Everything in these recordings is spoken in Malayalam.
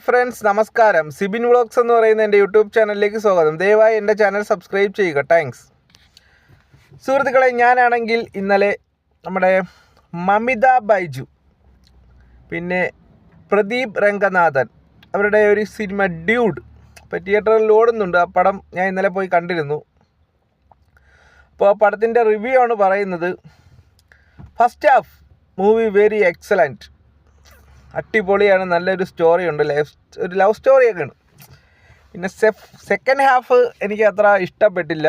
ഫ്രണ്ട്സ് നമസ്കാരം. സിബിൻ വ്ളോഗ്സ് എന്ന് പറയുന്ന എൻ്റെ യൂട്യൂബ് ചാനലിലേക്ക് സ്വാഗതം. ദയവായി എൻ്റെ ചാനൽ സബ്സ്ക്രൈബ് ചെയ്യുക. താങ്ക്സ്. സുഹൃത്തുക്കളെ, ഞാനാണെങ്കിൽ ഇന്നലെ നമ്മുടെ മമിത ബൈജു പിന്നെ പ്രദീപ് രംഗനാഥൻ അവരുടെ ഒരു സിനിമ ഡ്യൂഡ് ഇപ്പോൾ തിയേറ്ററിൽ ഓടുന്നുണ്ട്. ആ പടം ഞാൻ ഇന്നലെ പോയി കണ്ടിരുന്നു. അപ്പോൾ ആ പടത്തിൻ്റെ റിവ്യൂ ആണ് പറയുന്നത്. First half movie very excellent, അടിപൊളിയാണ്. നല്ലൊരു സ്റ്റോറി ഉണ്ട്, ഒരു ലവ് സ്റ്റോറിയൊക്കെയാണ്. പിന്നെ സെക്കൻഡ് ഹാഫ് എനിക്ക് അത്ര ഇഷ്ടപ്പെട്ടില്ല.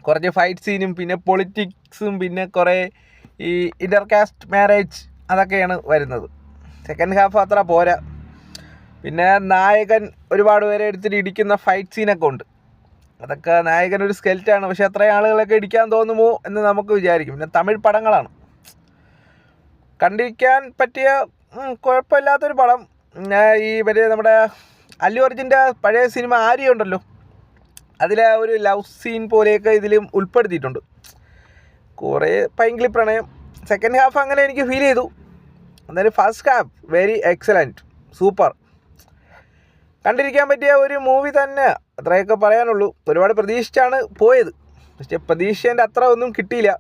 കുറച്ച് ഫൈറ്റ് സീനും പിന്നെ പൊളിറ്റിക്സും പിന്നെ കുറേ ഈ ഇൻ്റർകാസ്റ്റ് മാരേജ് അതൊക്കെയാണ് വരുന്നത്. സെക്കൻഡ് ഹാഫ് അത്ര പോരാ. പിന്നെ നായകൻ ഒരുപാട് പേരെ എടുത്തിട്ട് ഇടിക്കുന്ന ഫൈറ്റ് സീനൊക്കെ ഉണ്ട്. അതൊക്കെ നായകൻ ഒരു സ്കെൽറ്റാണ്, പക്ഷേ അത്രയും ആളുകളൊക്കെ ഇടിക്കാൻ തോന്നുമോ എന്ന് നമുക്ക് വിചാരിക്കും. പിന്നെ തമിഴ് പടങ്ങളാണ്, കണ്ടിരിക്കാൻ പറ്റിയ കുഴപ്പമില്ലാത്തൊരു പടം. ഈ നമ്മുടെ അല്ലു അർജുൻ്റെ പഴയ സിനിമ ആര്യ ഉണ്ടല്ലോ, അതിലെ ഒരു ലവ് സീൻ പോലെയൊക്കെ ഇതിലും ഉൾപ്പെടുത്തിയിട്ടുണ്ട്. കുറേ പൈങ്കിളി പ്രണയം. സെക്കൻഡ് ഹാഫ് അങ്ങനെ എനിക്ക് ഫീൽ ചെയ്തു. എന്നാലും first half very excellent, super, കണ്ടിരിക്കാൻ പറ്റിയ ഒരു മൂവി തന്നെ, അത്രയൊക്കെ പറയാനുള്ളൂ. ഒരുപാട് പ്രതീക്ഷിച്ചാണ് പോയത്, പക്ഷേ പ്രതീക്ഷേൻ്റെ അത്ര ഒന്നും കിട്ടിയില്ല.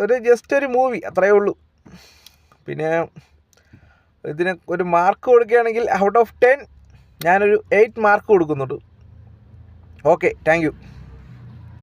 ഒരു ജസ്റ്റ് ഒരു മൂവി, അത്രയേ ഉള്ളൂ. പിന്നെ ഇതിന് ഒരു മാർക്ക് കൊടുക്കുകയാണെങ്കിൽ ഔട്ട് ഓഫ് 10 ഞാനൊരു 8 മാർക്ക് കൊടുക്കുന്നുണ്ട്. Okay, thank you.